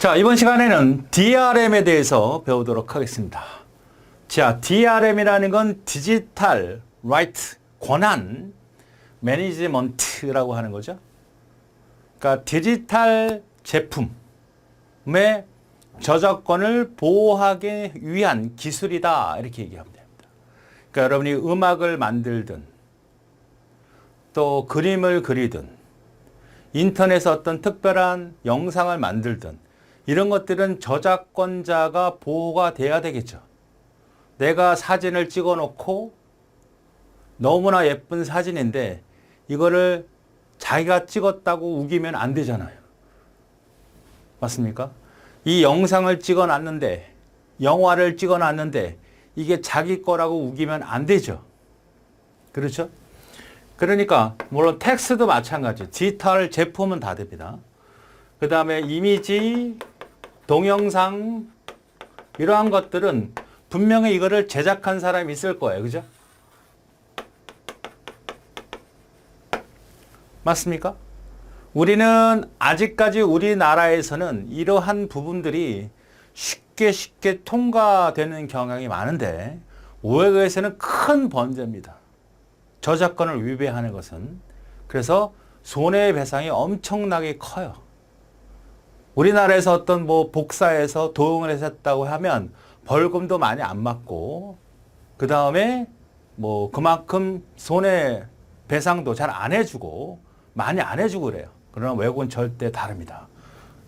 자, 이번 시간에는 DRM에 대해서 배우도록 하겠습니다. 자, DRM이라는 건 디지털 라이트 권한 매니지먼트라고 하는 거죠. 그러니까 디지털 제품의 저작권을 보호하기 위한 기술이다, 이렇게 얘기하면 됩니다. 그러니까 여러분이 음악을 만들든 또 그림을 그리든 인터넷에 어떤 특별한 영상을 만들든 이런 것들은 저작권자가 보호가 돼야 되겠죠. 내가 사진을 찍어 놓고 너무나 예쁜 사진인데 이거를 자기가 찍었다고 우기면 안 되잖아요. 맞습니까? 이 영상을 찍어 놨는데, 영화를 찍어 놨는데 이게 자기 거라고 우기면 안 되죠. 그렇죠? 그러니까 물론 텍스트도 마찬가지. 디지털 제품은 다 됩니다. 그 다음에 이미지, 동영상 이러한 것들은 분명히 이거를 제작한 사람이 있을 거예요. 그죠? 맞습니까? 우리는 아직까지 우리나라에서는 이러한 부분들이 쉽게 통과되는 경향이 많은데 외국에서는 큰 번제입니다. 저작권을 위배하는 것은. 그래서 손해배상이 엄청나게 커요. 우리나라에서 어떤 복사해서 도용을 했다고 하면 벌금도 많이 안 맞고, 그 다음에 그만큼 손해배상도 잘 안 해주고, 많이 안 해주고 그래요. 그러나 외국은 절대 다릅니다.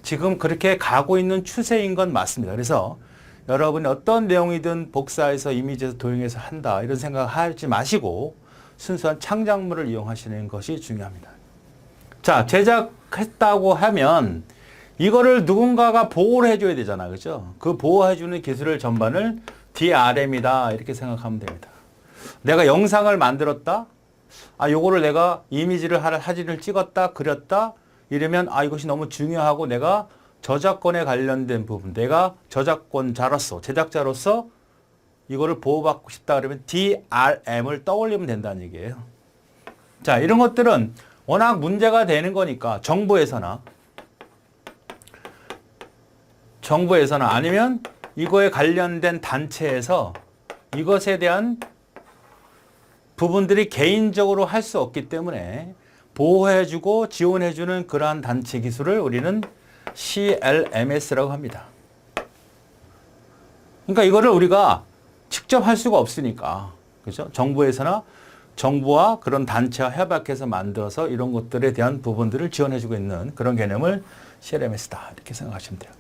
지금 그렇게 가고 있는 추세인 건 맞습니다. 그래서 여러분이 어떤 내용이든 복사해서 이미지에서 도용해서 한다, 이런 생각 하지 마시고 순수한 창작물을 이용하시는 것이 중요합니다. 자, 제작했다고 하면 이거를 누군가가 보호를 해줘야 되잖아. 그죠? 그 보호해주는 기술을 전반을 DRM이다, 이렇게 생각하면 됩니다. 내가 영상을 만들었다? 요거를 내가 이미지를 사진을 찍었다, 그렸다? 이러면 이것이 너무 중요하고 내가 저작권에 관련된 부분, 내가 저작권자로서, 제작자로서 이거를 보호받고 싶다 그러면 DRM을 떠올리면 된다는 얘기예요. 자, 이런 것들은 워낙 문제가 되는 거니까 정부에서나 아니면 이거에 관련된 단체에서 이것에 대한 부분들이 개인적으로 할 수 없기 때문에 보호해주고 지원해주는 그러한 단체 기술을 우리는 CLMS라고 합니다. 그러니까 이거를 우리가 직접 할 수가 없으니까, 그죠? 정부와 그런 단체와 협약해서 만들어서 이런 것들에 대한 부분들을 지원해주고 있는 그런 개념을 CLMS다, 이렇게 생각하시면 돼요.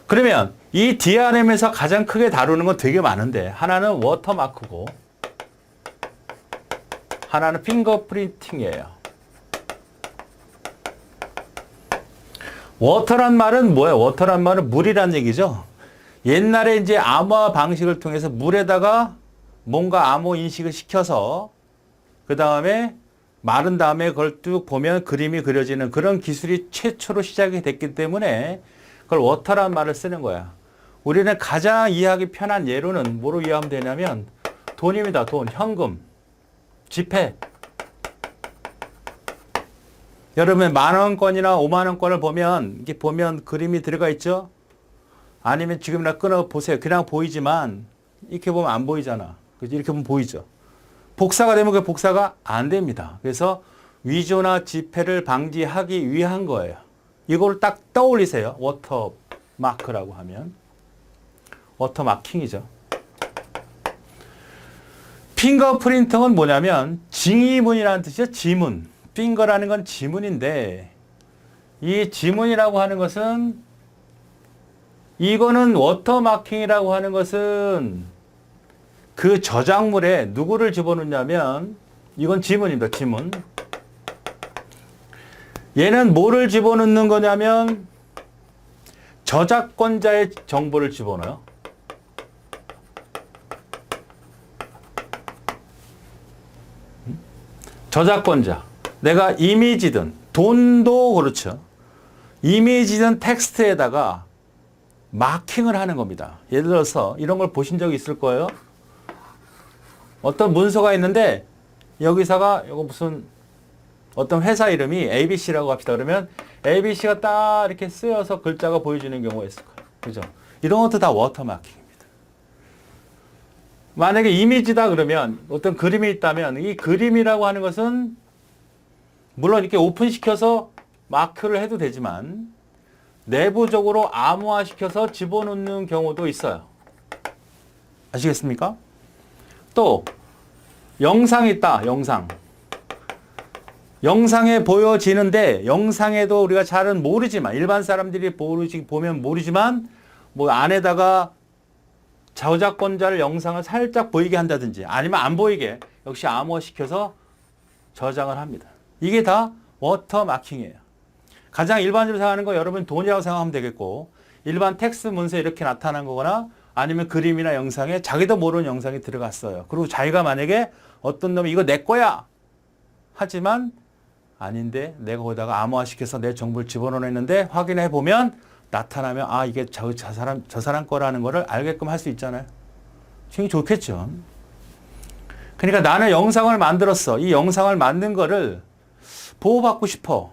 그러면 이 DRM에서 가장 크게 다루는 건 되게 많은데, 하나는 워터마크고 하나는 핑거프린팅이에요. 워터란 말은 뭐예요? 워터란 말은 물이란 얘기죠. 옛날에 이제 암호화 방식을 통해서 물에다가 뭔가 암호 인식을 시켜서 그 다음에 마른 다음에 그걸 쭉 보면 그림이 그려지는 그런 기술이 최초로 시작이 됐기 때문에 그걸 워터란 말을 쓰는 거야. 우리는 가장 이해하기 편한 예로는 뭐로 이해하면 되냐면 돈입니다. 돈, 현금, 지폐. 여러분 10,000원권이나 50,000원권을 보면 이게 보면 그림이 들어가 있죠? 아니면 지금이나 끊어 보세요. 그냥 보이지만 이렇게 보면 안 보이잖아. 그죠? 이렇게 보면 보이죠? 복사가 되면 그 복사가 안 됩니다. 그래서 위조나 지폐를 방지하기 위한 거예요. 이걸 딱 떠올리세요. 워터마크라고 하면. 워터마킹이죠. 핑거프린팅은 뭐냐면 징의문이라는 뜻이죠. 지문. 핑거라는 건 지문인데 이 지문이라고 하는 것은 이거는 워터마킹이라고 하는 것은 그 저작물에 누구를 집어넣냐면 이건 지문입니다. 지문. 얘는 뭐를 집어넣는 거냐면 저작권자의 정보를 집어넣어요. 저작권자. 내가 이미지든 돈도 그렇죠. 이미지든 텍스트에다가 마킹을 하는 겁니다. 예를 들어서 이런 걸 보신 적이 있을 거예요. 어떤 문서가 있는데 여기서가 이거 무슨 어떤 회사 이름이 ABC라고 합시다. 그러면 ABC가 딱 이렇게 쓰여서 글자가 보여지는 경우가 있을 거예요. 그죠? 이런 것도 다 워터마킹입니다. 만약에 이미지다 그러면 어떤 그림이 있다면 이 그림이라고 하는 것은 물론 이렇게 오픈시켜서 마크를 해도 되지만 내부적으로 암호화시켜서 집어넣는 경우도 있어요. 아시겠습니까? 또 영상이 있다. 영상에 보여지는데 영상에도 우리가 잘은 모르지만 일반 사람들이 보면 모르지만 뭐 안에다가 저작권자를 영상을 살짝 보이게 한다든지 아니면 안 보이게 역시 암호화시켜서 저장을 합니다. 이게 다 워터마킹이에요. 가장 일반적으로 생각하는 거 여러분 돈이라고 생각하면 되겠고 일반 텍스트 문서에 이렇게 나타난 거거나 아니면 그림이나 영상에 자기도 모르는 영상이 들어갔어요. 그리고 자기가 만약에 어떤 놈이 이거 내 거야 하지만 아닌데 내가 거기다가 암호화시켜서 내 정보를 집어넣었는데 확인해 보면 나타나면 아 이게 저 사람 거라는 거를 알게끔 할 수 있잖아요. 굉장히 좋겠죠. 그러니까 나는 영상을 만들었어. 이 영상을 만든 거를 보호받고 싶어.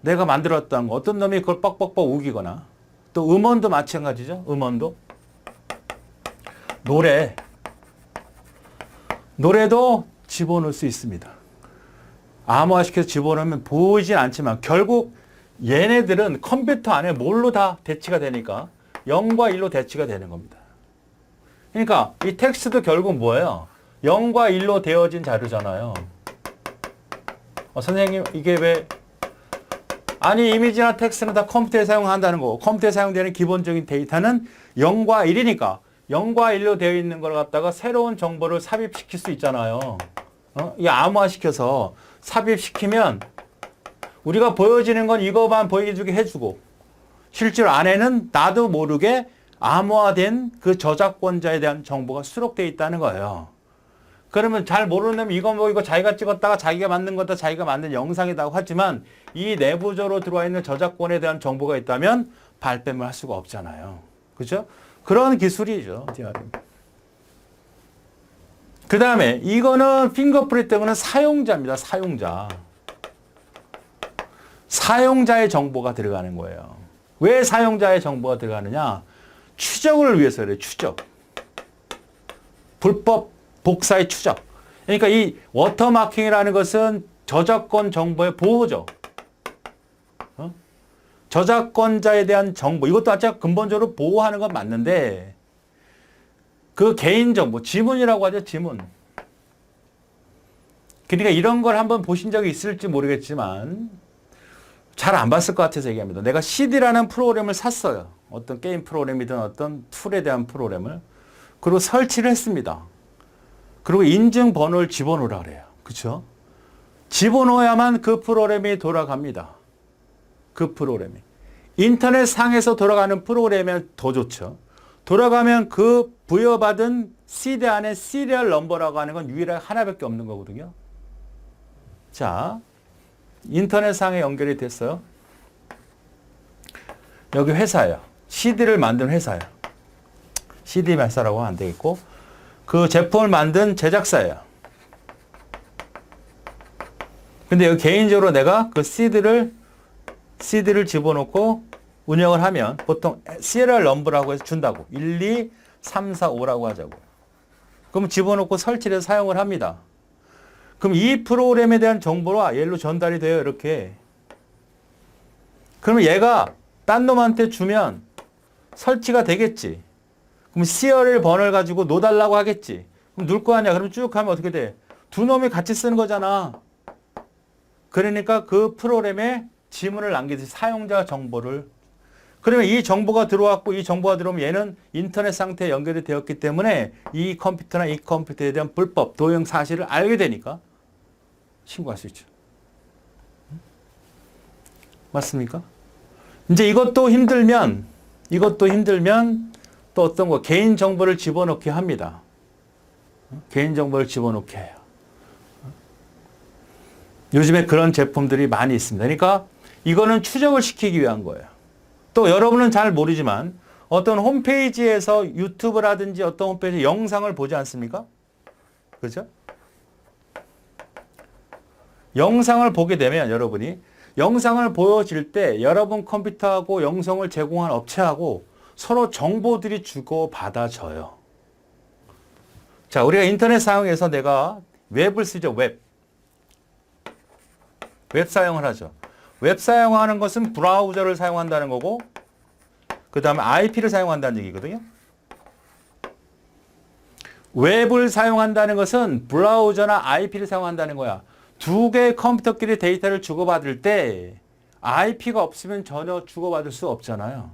내가 만들었던 거. 어떤 놈이 그걸 뻑뻑뻑 우기거나 또 음원도 마찬가지죠. 음원도. 노래도 집어넣을 수 있습니다. 암호화시켜서 집어넣으면 보이진 않지만 결국 얘네들은 컴퓨터 안에 뭘로 다 대치가 되니까 0과 1로 대치가 되는 겁니다. 그러니까 이 텍스트도 결국 뭐예요? 0과 1로 되어진 자료잖아요. 선생님 이게 왜 아니 이미지나 텍스트는 다 컴퓨터에 사용한다는 거고 컴퓨터에 사용되는 기본적인 데이터는 0과 1이니까 0과 1로 되어 있는 걸 갖다가 새로운 정보를 삽입시킬 수 있잖아요. 이 암호화시켜서 삽입시키면 우리가 보여지는 건 이거만 보여주게 해주고 실제로 안에는 나도 모르게 암호화된 그 저작권자에 대한 정보가 수록되어 있다는 거예요. 그러면 잘 모르는 놈이 이거 뭐 이거 자기가 찍었다가 자기가 만든 거다 자기가 만든 영상이라고 하지만 이 내부적으로 들어와 있는 저작권에 대한 정보가 있다면 발뺌을 할 수가 없잖아요. 그죠? 그런 기술이죠. DRM. 그 다음에 이거는 핑거프린트는 사용자입니다. 사용자의 정보가 들어가는 거예요. 왜 사용자의 정보가 들어가느냐? 추적을 위해서 그래요. 추적. 불법 복사의 추적. 그러니까 이 워터마킹이라는 것은 저작권 정보의 보호죠. 저작권자에 대한 정보. 이것도 아주 근본적으로 보호하는 건 맞는데 그 개인정보, 지문이라고 하죠. 지문. 그러니까 이런 걸 한번 보신 적이 있을지 모르겠지만 잘 안 봤을 것 같아서 얘기합니다. 내가 CD라는 프로그램을 샀어요. 어떤 게임 프로그램이든 어떤 툴에 대한 프로그램을. 그리고 설치를 했습니다. 그리고 인증번호를 집어넣으라 그래요. 그렇죠? 집어넣어야만 그 프로그램이 돌아갑니다. 그 프로그램이. 인터넷 상에서 돌아가는 프로그램이면 더 좋죠. 돌아가면 그 부여받은 CD 안에 시리얼 넘버라고 하는 건 유일하게 하나밖에 없는 거거든요. 자, 인터넷 상에 연결이 됐어요. 여기 회사예요. CD를 만든 회사예요. CD 회사라고 하면 안 되겠고 그 제품을 만든 제작사예요. 근데 여기 개인적으로 내가 그 CD를 집어넣고 운영을 하면 보통 serial number라고 해서 준다고. 1, 2, 3, 4, 5라고 하자고. 그럼 집어넣고 설치를 해서 사용을 합니다. 그럼 이 프로그램에 대한 정보가 얘로 전달이 돼요. 이렇게. 그러면 얘가 딴 놈한테 주면 설치가 되겠지. 그럼 serial 번호를 가지고 놓달라고 하겠지. 그럼 누를 거 아니야. 그럼 쭉 하면 어떻게 돼? 두 놈이 같이 쓰는 거잖아. 그러니까 그 프로그램에 지문을 남기듯이 사용자 정보를 그러면 이 정보가 들어왔고 이 정보가 들어오면 얘는 인터넷 상태에 연결이 되었기 때문에 이 컴퓨터나 이 컴퓨터에 대한 불법 도용 사실을 알게 되니까 신고할 수 있죠. 맞습니까? 이제 이것도 힘들면 또 어떤 거 개인 정보를 집어넣게 합니다. 개인 정보를 집어넣게 해요. 요즘에 그런 제품들이 많이 있습니다. 그러니까 이거는 추적을 시키기 위한 거예요. 또 여러분은 잘 모르지만 어떤 홈페이지에서 유튜브라든지 어떤 홈페이지 영상을 보지 않습니까? 그죠? 영상을 보게 되면 여러분이 영상을 보여질 때 여러분 컴퓨터하고 영상을 제공한 업체하고 서로 정보들이 주고받아져요. 자, 우리가 인터넷 사용해서 내가 웹을 쓰죠. 웹 사용을 하죠. 웹 사용하는 것은 브라우저를 사용한다는 거고 그 다음에 IP를 사용한다는 얘기거든요. 웹을 사용한다는 것은 브라우저나 IP를 사용한다는 거야. 두 개의 컴퓨터끼리 데이터를 주고받을 때 IP가 없으면 전혀 주고받을 수 없잖아요.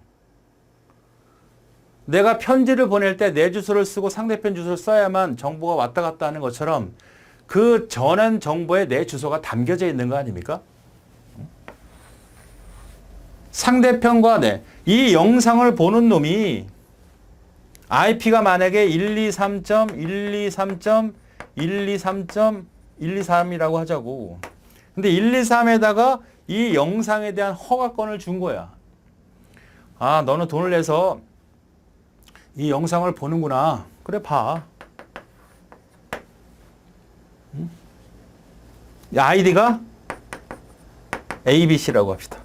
내가 편지를 보낼 때 내 주소를 쓰고 상대편 주소를 써야만 정보가 왔다 갔다 하는 것처럼 그 전환 정보에 내 주소가 담겨져 있는 거 아닙니까? 상대편과 이 영상을 보는 놈이 IP가 만약에 123.123.123.123이라고 하자고. 근데 123에다가 이 영상에 대한 허가권을 준 거야. 아, 너는 돈을 내서 이 영상을 보는구나. 그래, 봐. 아이디가 ABC라고 합시다.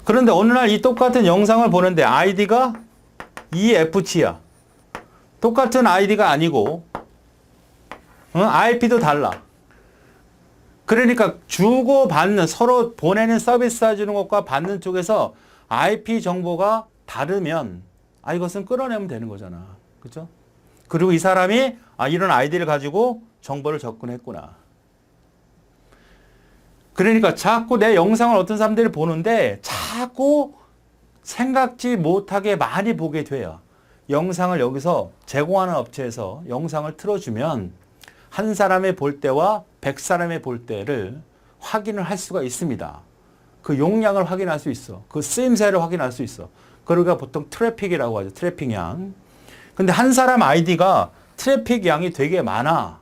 그런데 어느 날 이 똑같은 영상을 보는데 아이디가 EFC야. 똑같은 아이디가 아니고 IP도 달라. 그러니까 주고받는 서로 보내는 서비스 해주는 것과 받는 쪽에서 IP 정보가 다르면 이것은 끌어내면 되는 거잖아. 그렇죠? 그리고 이 사람이 이런 아이디를 가지고 정보를 접근했구나. 그러니까 자꾸 내 영상을 어떤 사람들이 보는데 자꾸 생각지 못하게 많이 보게 돼요. 영상을 여기서 제공하는 업체에서 영상을 틀어주면 한 사람이 볼 때와 100사람이 볼 때를 확인을 할 수가 있습니다. 그 용량을 확인할 수 있어. 그 쓰임새를 확인할 수 있어. 그러니까 보통 트래픽이라고 하죠. 트래픽 양. 근데 한 사람 아이디가 트래픽 양이 되게 많아.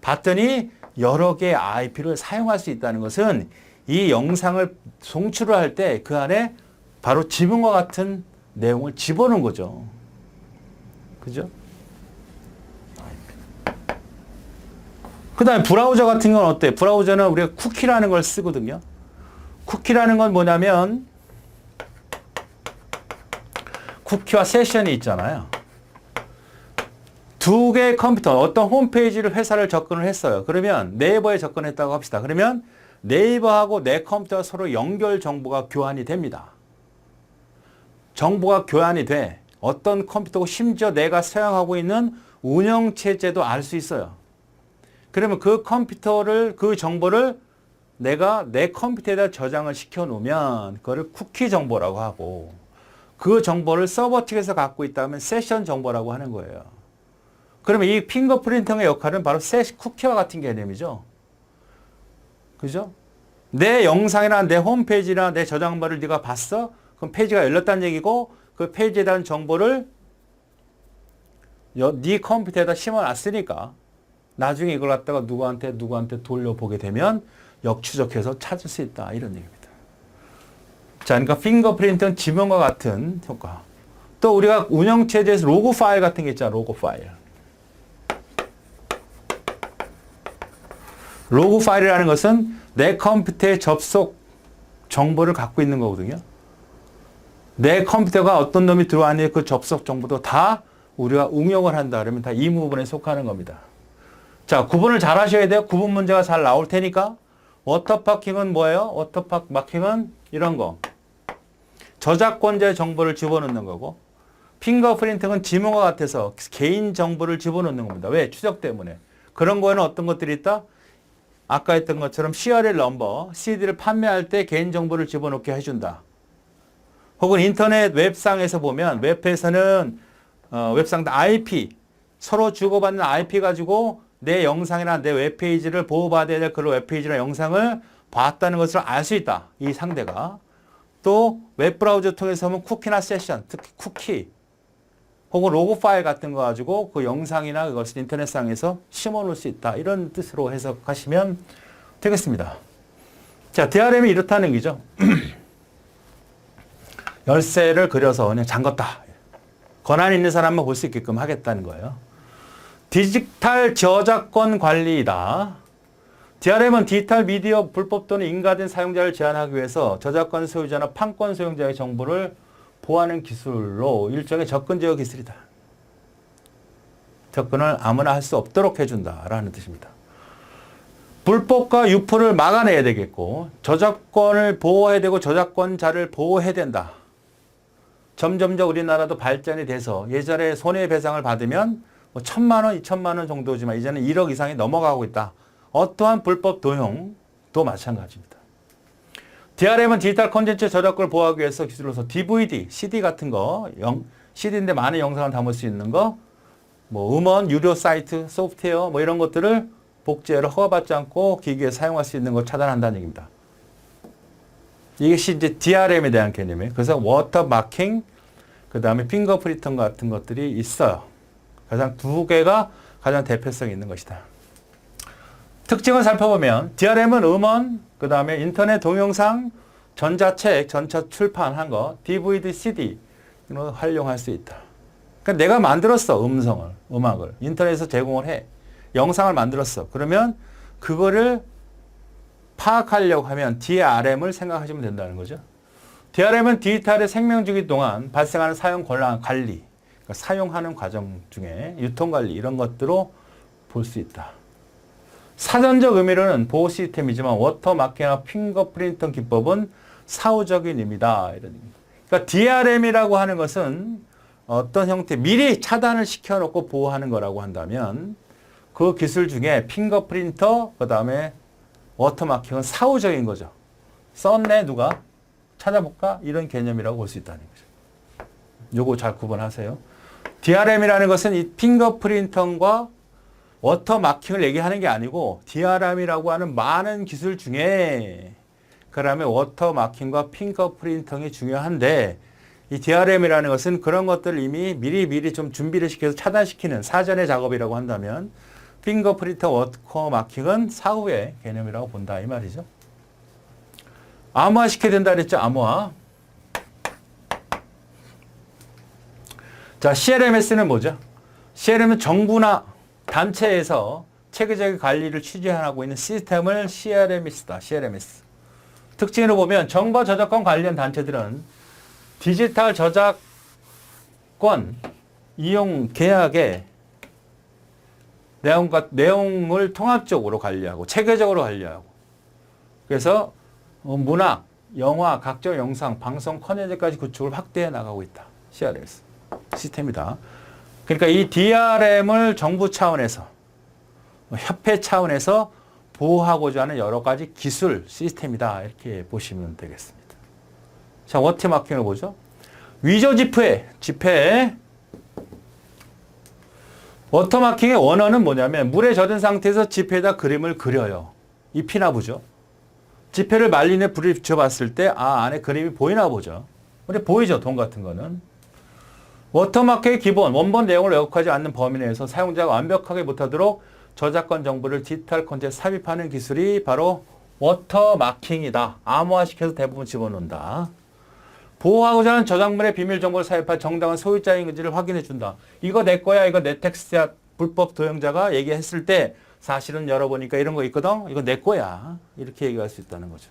봤더니 여러 개의 IP를 사용할 수 있다는 것은 이 영상을 송출을 할 때 그 안에 바로 지문과 같은 내용을 집어넣은 거죠. 그죠? 그 다음에 브라우저 같은 건 어때? 브라우저는 우리가 쿠키라는 걸 쓰거든요. 쿠키라는 건 뭐냐면 쿠키와 세션이 있잖아요. 두 개의 컴퓨터, 어떤 홈페이지를 회사를 접근을 했어요. 그러면 네이버에 접근했다고 합시다. 그러면 네이버하고 내 컴퓨터가 서로 연결 정보가 교환이 됩니다. 정보가 교환이 돼. 어떤 컴퓨터고 심지어 내가 사용하고 있는 운영체제도 알 수 있어요. 그러면 그 컴퓨터를, 그 정보를 내가 내 컴퓨터에다 저장을 시켜 놓으면 그거를 쿠키 정보라고 하고 그 정보를 서버 측에서 갖고 있다면 세션 정보라고 하는 거예요. 그러면 이 핑거프린팅의 역할은 바로 쿠키와 같은 개념이죠. 그죠? 내 영상이나 내 홈페이지나 내 저장물을 네가 봤어? 그럼 페이지가 열렸다는 얘기고 그 페이지에 대한 정보를 네 컴퓨터에다 심어놨으니까 나중에 이걸 갖다가 누구한테 돌려보게 되면 역추적해서 찾을 수 있다. 이런 얘기입니다. 자, 그러니까 핑거프린트는 지문과 같은 효과. 또 우리가 운영체제에서 로그 파일 같은 게 있잖아. 로그 파일. 로그 파일이라는 것은 내 컴퓨터에 접속 정보를 갖고 있는 거거든요. 내 컴퓨터가 어떤 놈이 들어왔는지 그 접속 정보도 다 우리가 응용을 한다 그러면 다 이 부분에 속하는 겁니다. 자, 구분을 잘 하셔야 돼요. 구분 문제가 잘 나올 테니까. 워터파킹은 뭐예요? 워터마킹은 이런 거. 저작권자의 정보를 집어넣는 거고, 핑거프린팅은 지문과 같아서 개인 정보를 집어넣는 겁니다. 왜? 추적 때문에. 그런 거에는 어떤 것들이 있다? 아까 했던 것처럼 CRL 넘버, CD를 판매할 때 개인 정보를 집어넣게 해준다. 혹은 인터넷 웹상에서 보면 웹에서는 웹상 IP, 서로 주고받는 IP 가지고 내 영상이나 내 웹페이지를 보호받아야 될 그런 웹페이지나 영상을 봤다는 것을 알 수 있다. 이 상대가. 또 웹브라우저 통해서 하면 쿠키나 세션, 특히 쿠키 혹은 로그 파일 같은 거 가지고 그 영상이나 그것을 인터넷상에서 심어놓을 수 있다. 이런 뜻으로 해석하시면 되겠습니다. 자, DRM이 이렇다는 얘기죠. 열쇠를 그려서 그냥 잠궜다. 권한 있는 사람만 볼 수 있게끔 하겠다는 거예요. 디지털 저작권 관리이다. DRM은 디지털 미디어 불법 또는 인가된 사용자를 제한하기 위해서 저작권 소유자나 판권 소유자의 정보를 보호하는 기술로 일종의 접근 제어 기술이다. 접근을 아무나 할 수 없도록 해준다라는 뜻입니다. 불법과 유포를 막아내야 되겠고 저작권을 보호해야 되고 저작권자를 보호해야 된다. 점점점 우리나라도 발전이 돼서 예전에 손해배상을 받으면 뭐 1,000만 원, 2,000만 원 정도지만 이제는 1억 이상이 넘어가고 있다. 어떠한 불법 도용도 마찬가지입니다. DRM은 디지털 콘텐츠 저작권을 보호하기 위해서 기술로서 DVD, CD 같은 거, CD인데 많은 영상을 담을 수 있는 거, 뭐 음원, 유료 사이트, 소프트웨어 뭐 이런 것들을 복제를 허가받지 않고 기기에 사용할 수 있는 걸 차단한다는 얘기입니다. 이것이 이제 DRM에 대한 개념이에요. 그래서 워터마킹, 그 다음에 핑거프린팅 같은 것들이 있어요. 가장 두 개가 가장 대표성이 있는 것이다. 특징을 살펴보면 DRM은 음원, 그 다음에 인터넷 동영상, 전자책, 전자 출판한 거, DVD, CD 이런 활용할 수 있다. 그러니까 내가 만들었어. 음악을 인터넷에서 제공을 해. 영상을 만들었어. 그러면 그거를 파악하려고 하면 DRM을 생각하시면 된다는 거죠. DRM은 디지털의 생명주기 동안 발생하는 사용 권한 관리, 그러니까 사용하는 과정 중에 유통관리 이런 것들로 볼 수 있다. 사전적 의미로는 보호 시스템이지만 워터마킹이나 핑거프린팅 기법은 사후적인 의미다. 이런 의미. 그러니까 DRM이라고 하는 것은 어떤 형태, 미리 차단을 시켜놓고 보호하는 거라고 한다면 그 기술 중에 핑거프린터, 그 다음에 워터마킹은 사후적인 거죠. 썼네, 누가? 찾아볼까? 이런 개념이라고 볼 수 있다는 거죠. 요거 잘 구분하세요. DRM이라는 것은 이 핑거프린터과 워터마킹을 얘기하는 게 아니고 DRM이라고 하는 많은 기술 중에 그다음에 워터마킹과 핑거프린팅이 중요한데 이 DRM이라는 것은 그런 것들을 이미 미리 좀 준비를 시켜서 차단시키는 사전의 작업이라고 한다면 핑거프린터 워터마킹은 사후의 개념이라고 본다 이 말이죠. 암호화 시켜야 된다 그랬죠. 암호화. 자, CLMS는 뭐죠? CLM은 정부나 단체에서 체계적인 관리를 취재하고 있는 시스템을 CLMS다. CLMS. 특징으로 보면 정보 저작권 관련 단체들은 디지털 저작권 이용 계약의 내용을 통합적으로 관리하고 체계적으로 관리하고 그래서 문학, 영화, 각종 영상, 방송 콘텐츠까지 구축을 확대해 나가고 있다. CRMS 시스템이다. 그러니까 이 DRM을 정부 차원에서 협회 차원에서 보호하고자 하는 여러 가지 기술 시스템이다. 이렇게 보시면 되겠습니다. 자, 워터마킹을 보죠. 위조 지폐. 워터마킹의 원어는 뭐냐면 물에 젖은 상태에서 지폐에다 그림을 그려요. 이 피나보죠. 지폐를 말린 후에 불을 비춰봤을 때 안에 그림이 보이나 보죠. 근데 보이죠. 돈 같은 거는. 워터마크의 기본, 원본 내용을 왜곡하지 않는 범위 내에서 사용자가 완벽하게 못하도록 저작권 정보를 디지털 콘텐츠에 삽입하는 기술이 바로 워터마킹이다. 암호화시켜서 대부분 집어넣는다. 보호하고자 하는 저작물의 비밀 정보를 삽입할 정당한 소유자인지를 확인해 준다. 이거 내 거야, 이거 내 텍스트야. 불법 도용자가 얘기했을 때 사실은 열어보니까 이런 거 있거든. 이거 내 거야. 이렇게 얘기할 수 있다는 거죠.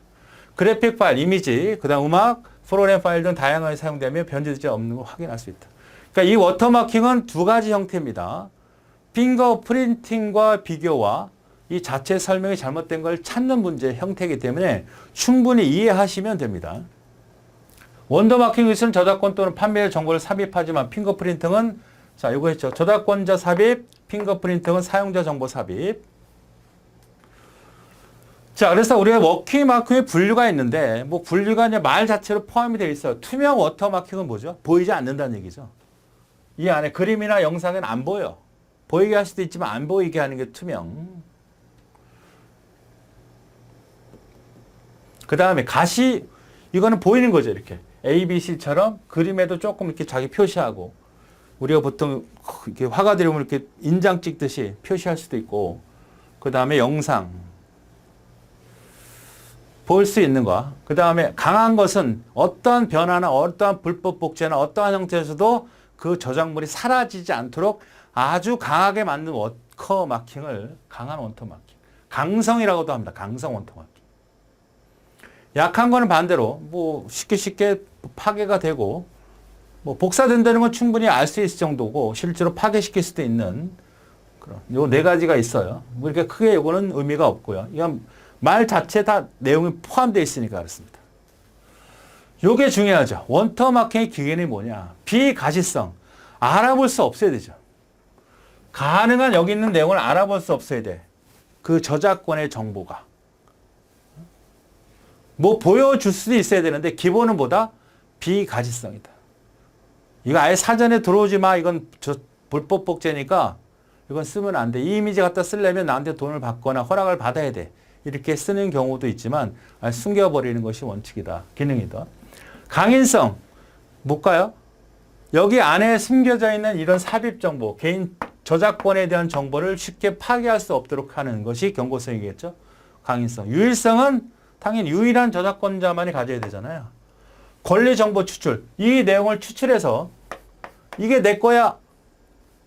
그래픽 파일, 이미지, 그다음 음악, 프로그램 파일 등 다양하게 사용되며 변질되지 없는 걸 확인할 수 있다. 그러니까 이 워터마킹은 두 가지 형태입니다. 핑거프린팅과 비교와 이 자체 설명이 잘못된 걸 찾는 문제 형태이기 때문에 충분히 이해하시면 됩니다. 원더마킹 기술은 저작권 또는 판매의 정보를 삽입하지만 핑거프린팅은 자, 이거 했죠. 저작권자 삽입, 핑거프린팅은 사용자 정보 삽입. 자, 그래서 우리가 워터마킹의 분류가 있는데 뭐 분류가 이제 말 자체로 포함이 되어 있어요. 투명 워터마킹은 뭐죠? 보이지 않는다는 얘기죠. 이 안에 그림이나 영상은 안 보여. 보이게 할 수도 있지만 안 보이게 하는 게 투명. 그 다음에 가시, 이거는 보이는 거죠. 이렇게. ABC처럼 그림에도 조금 이렇게 자기 표시하고 우리가 보통 이렇게 화가들이 보면 이렇게 인장 찍듯이 표시할 수도 있고 그 다음에 영상 볼 수 있는 거. 그 다음에 강한 것은 어떠한 변화나 어떠한 불법 복제나 어떠한 형태에서도 그 저작물이 사라지지 않도록 아주 강하게 만든 워터마킹을 강한 워터마킹. 강성이라고도 합니다. 강성 원터마킹. 약한 거는 반대로 뭐 쉽게 파괴가 되고 뭐 복사된다는 건 충분히 알 수 있을 정도고 실제로 파괴시킬 수도 있는 그런 요 네 가지가 있어요. 뭐 이렇게 크게 요거는 의미가 없고요. 이건 말 자체 다 내용이 포함되어 있으니까 그렇습니다. 요게 중요하죠. 워터마킹의 기본이 뭐냐? 비가시성. 알아볼 수 없어야 되죠. 가능한 여기 있는 내용을 알아볼 수 없어야 돼. 그 저작권의 정보가. 뭐 보여줄 수도 있어야 되는데 기본은 뭐다? 비가시성이다. 이거 아예 사전에 들어오지 마. 이건 불법 복제니까 이건 쓰면 안 돼. 이 이미지 갖다 쓰려면 나한테 돈을 받거나 허락을 받아야 돼. 이렇게 쓰는 경우도 있지만 숨겨버리는 것이 원칙이다. 기능이다. 강인성. 뭘까요? 여기 안에 숨겨져 있는 이런 삽입 정보, 개인 저작권에 대한 정보를 쉽게 파괴할 수 없도록 하는 것이 경고성이겠죠. 강인성. 유일성은 당연히 유일한 저작권자만이 가져야 되잖아요. 권리 정보 추출. 이 내용을 추출해서 이게 내 거야.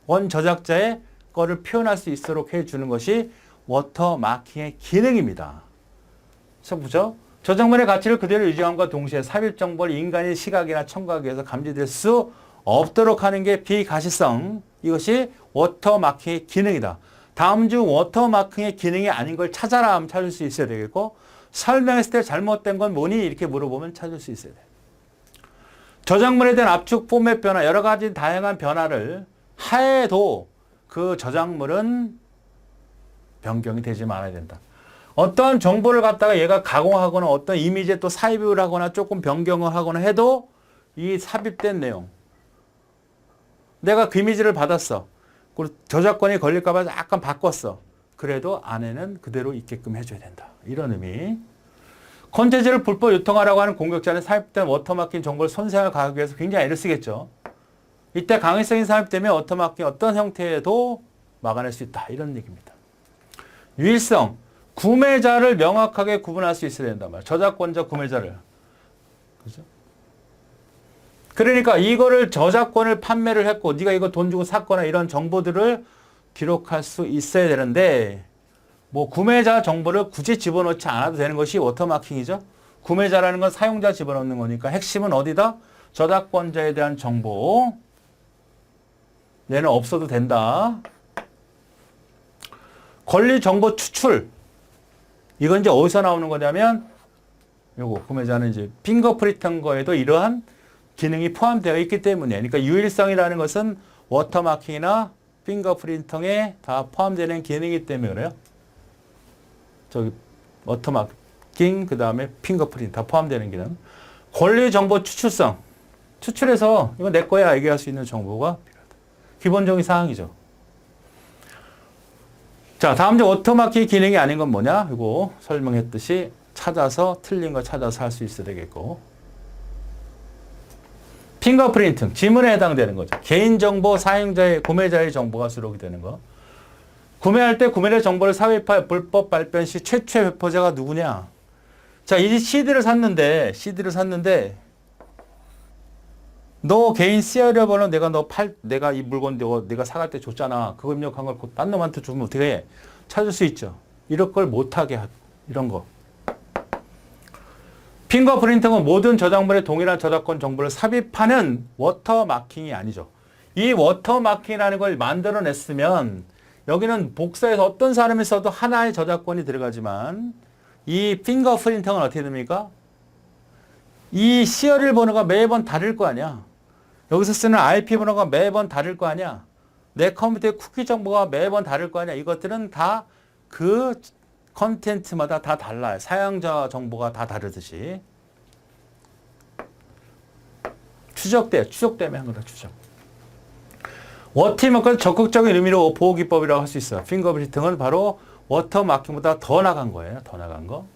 원 저작자의 거를 표현할 수 있도록 해주는 것이 워터마킹의 기능입니다. 보죠. 저작물의 가치를 그대로 유지함과 동시에 삽입 정보를 인간의 시각이나 청각에 의해서 감지될 수 없도록 하는 게 비가시성. 이것이 워터마킹의 기능이다. 다음 중 워터마킹의 기능이 아닌 걸 찾아라 하면 찾을 수 있어야 되겠고 설명했을 때 잘못된 건 뭐니? 이렇게 물어보면 찾을 수 있어야 돼. 저작물에 대한 압축, 포맷 변화, 여러 가지 다양한 변화를 하에도 그 저작물은 변경이 되지 말아야 된다. 어떤 정보를 갖다가 얘가 가공하거나 어떤 이미지에 또 삽입을 하거나 조금 변경을 하거나 해도 이 삽입된 내용. 내가 그 이미지를 받았어. 그리고 저작권이 걸릴까봐 약간 바꿨어. 그래도 안에는 그대로 있게끔 해줘야 된다. 이런 의미. 콘텐츠를 불법 유통하라고 하는 공격자는 삽입된 워터마킹 정보를 손상을 가하기 위해서 굉장히 애를 쓰겠죠. 이때 강의성이 삽입되면 워터마킹 어떤 형태에도 막아낼 수 있다. 이런 얘기입니다. 유일성. 구매자를 명확하게 구분할 수 있어야 된단 말이에요. 저작권자, 구매자를. 그죠? 그러니까 이거를 저작권을 판매를 했고 네가 이거 돈 주고 샀거나 이런 정보들을 기록할 수 있어야 되는데 뭐 구매자 정보를 굳이 집어넣지 않아도 되는 것이 워터마킹이죠. 구매자라는 건 사용자 집어넣는 거니까 핵심은 어디다? 저작권자에 대한 정보. 얘는 없어도 된다. 권리 정보 추출. 이건 이제 어디서 나오는 거냐면 요거 구매자는 이제 핑거프린트한 거에도 이러한 기능이 포함되어 있기 때문에 그러니까 유일성이라는 것은 워터마킹이나 핑거프린팅에 다 포함되는 기능이기 때문에 그래요. 저기 워터마킹 그다음에 핑거프린트 다 포함되는 기능. 권리 정보 추출성. 추출해서 이거 내 거야 얘기할 수 있는 정보가 필요하다. 기본적인 사항이죠. 자, 다음 주 워터마킹 기능이 아닌 건 뭐냐? 이거 설명했듯이 찾아서 틀린 거 찾아서 할 수 있어야 되겠고. 핑거프린팅, 지문에 해당되는 거죠. 개인정보, 사용자의, 구매자의 정보가 수록이 되는 거. 구매할 때 구매자 정보를 삽입하여 불법 발변 시 최초의 회포자가 누구냐? 자, 이 CD를 샀는데 너 개인 시리얼 번호 내가 이 물건 내가 사갈 때 줬잖아. 그거 입력한 걸 딴 놈한테 주면 어떻게 해? 찾을 수 있죠. 이런 걸 못하게 하고, 이런 거. 핑거프린팅은 모든 저작물에 동일한 저작권 정보를 삽입하는 워터마킹이 아니죠. 이 워터마킹이라는 걸 만들어냈으면 여기는 복사해서 어떤 사람이 써도 하나의 저작권이 들어가지만 이 핑거프린팅은 어떻게 됩니까? 이 시리얼 번호가 매번 다를 거 아니야. 여기서 쓰는 IP 번호가 매번 다를 거 아니야. 내 컴퓨터의 쿠키 정보가 매번 다를 거 아니야. 이것들은 다 그 컨텐츠마다 다 달라요. 사용자 정보가 다 다르듯이. 추적되면 한 거다, 추적. 워터마킹은 적극적인 의미로 보호기법이라고 할 수 있어요. 핑거프린팅은 바로 워터마킹보다 더 나간 거예요. 더 나간 거.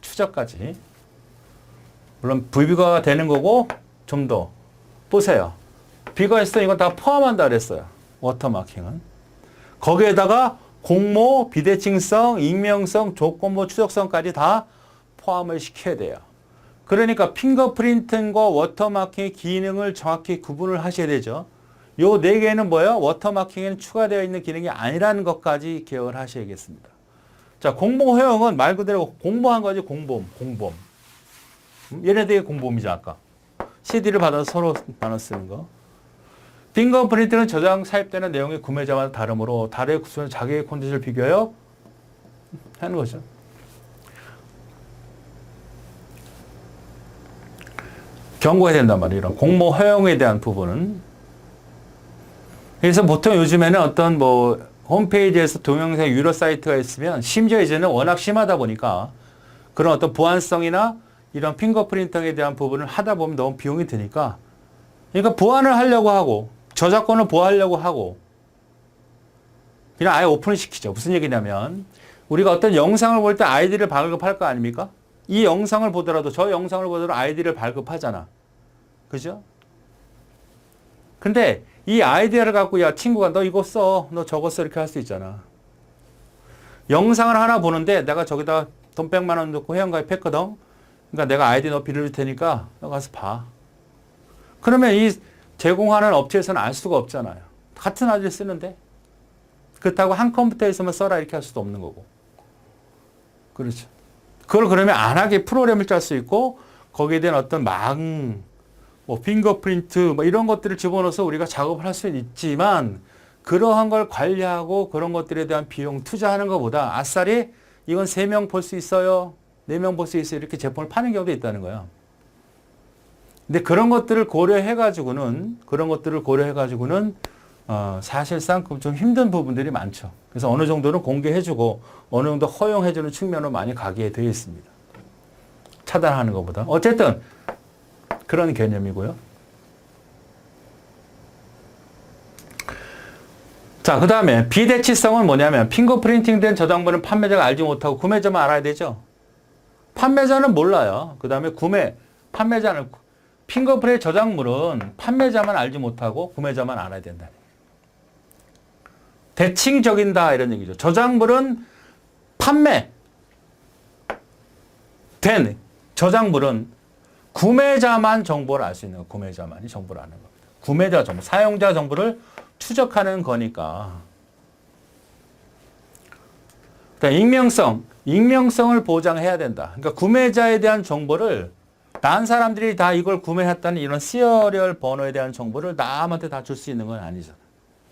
추적까지. 물론 불비과가 되는 거고 좀 더 보세요. 비과했을 때 이건 다 포함한다 그랬어요. 워터마킹은. 거기에다가 공모, 비대칭성, 익명성, 조건부 추적성까지 다 포함을 시켜야 돼요. 그러니까 핑거프린팅과 워터마킹의 기능을 정확히 구분을 하셔야 되죠. 요 네 개는 뭐예요? 워터마킹에는 추가되어 있는 기능이 아니라는 것까지 기억을 하셔야겠습니다. 자, 공모 허용은 말 그대로 공모한 거지, 공범. 얘네들이 공범이죠, 아까. CD를 받아서 서로 나눠 쓰는 거. 핑거프린트는 저장 사입되는 내용이 구매자마다 다르므로 다르게 구성한 자기의 콘텐츠를 비교하여 하는 거죠. 경고해야 된단 말이에요. 이런 공모 허용에 대한 부분은. 그래서 보통 요즘에는 어떤 뭐 홈페이지에서 동영상 유료 사이트가 있으면 심지어 이제는 워낙 심하다 보니까 그런 어떤 보안성이나 이런 핑거프린팅에 대한 부분을 하다 보면 너무 비용이 드니까 그러니까 보안을 하려고 하고 저작권을 보호하려고 하고 그냥 아예 오픈을 시키죠. 무슨 얘기냐면 우리가 어떤 영상을 볼 때 아이디를 발급할 거 아닙니까? 이 영상을 보더라도 저 영상을 보더라도 아이디를 발급하잖아. 그죠? 근데 이 아이디어를 갖고 야 친구가 너 이거 써. 너 저거 써. 이렇게 할 수 있잖아. 영상을 하나 보는데 내가 저기다 돈 100만 원 넣고 회원가입했거든. 그러니까 내가 아이디 너 빌려줄 테니까 너 가서 봐. 그러면 이 제공하는 업체에서는 알 수가 없잖아요. 같은 아이디를 쓰는데. 그렇다고 한 컴퓨터에서만 써라 이렇게 할 수도 없는 거고. 그렇죠. 그걸 그러면 안 하게 프로그램을 짤 수 있고 거기에 대한 어떤 뭐 핑거프린트 뭐 이런 것들을 집어넣어서 우리가 작업을 할 수는 있지만 그러한 걸 관리하고 그런 것들에 대한 비용 투자하는 것보다 아싸리 이건 3명 볼 수 있어요. 4명 볼 수 있어요. 이렇게 제품을 파는 경우도 있다는 거야. 근데 그런 것들을 고려해가지고는 사실상 좀 힘든 부분들이 많죠. 그래서 어느 정도는 공개해주고 어느 정도 허용해주는 측면으로 많이 가게 되어 있습니다. 차단하는 것보다. 어쨌든 그런 개념이고요. 자, 그 다음에 비대치성은 뭐냐면 핑거프린팅된 저작물은 판매자가 알지 못하고 구매자만 알아야 되죠. 판매자는 몰라요. 그 다음에 판매자는 핑거프린트 저작물은 판매자만 알지 못하고 구매자만 알아야 된다. 대칭적인다 이런 얘기죠. 저작물은 판매된 저작물은 구매자만 정보를 알 수 있는 거. 구매자만이 정보를 아는 겁니다. 구매자 정보, 사용자 정보를 추적하는 거니까. 익명성을 보장해야 된다. 그러니까 구매자에 대한 정보를 다른 사람들이 다 이걸 구매했다는 이런 시리얼 번호에 대한 정보를 남한테 다 줄 수 있는 건 아니잖아.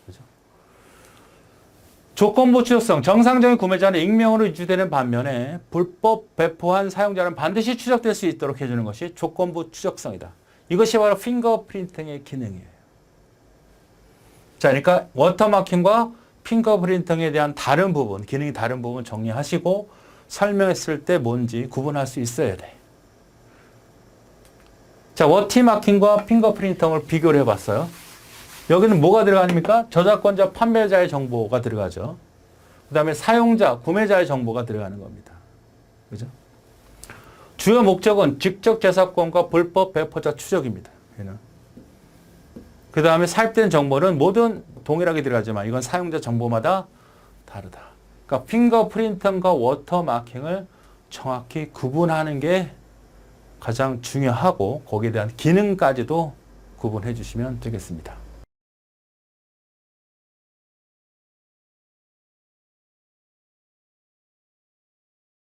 그죠? 조건부 추적성. 정상적인 구매자는 익명으로 유지되는 반면에 불법 배포한 사용자는 반드시 추적될 수 있도록 해주는 것이 조건부 추적성이다. 이것이 바로 핑거프린팅의 기능이에요. 자, 그러니까 워터마킹과 핑거프린팅에 대한 다른 부분, 기능이 다른 부분 정리하시고 설명했을 때 뭔지 구분할 수 있어야 돼. 자, 워터마킹과 핑거프린팅을 비교를 해봤어요. 여기는 뭐가 들어가니까? 저작권자, 판매자의 정보가 들어가죠. 그 다음에 사용자, 구매자의 정보가 들어가는 겁니다. 그죠? 주요 목적은 직접 저작권과 불법 배포자 추적입니다. 그 다음에 사입된 정보는 모든 동일하게 들어가지만 이건 사용자 정보마다 다르다. 그러니까 핑거프린팅과 워터마킹을 정확히 구분하는 게 가장 중요하고 거기에 대한 기능까지도 구분해 주시면 되겠습니다.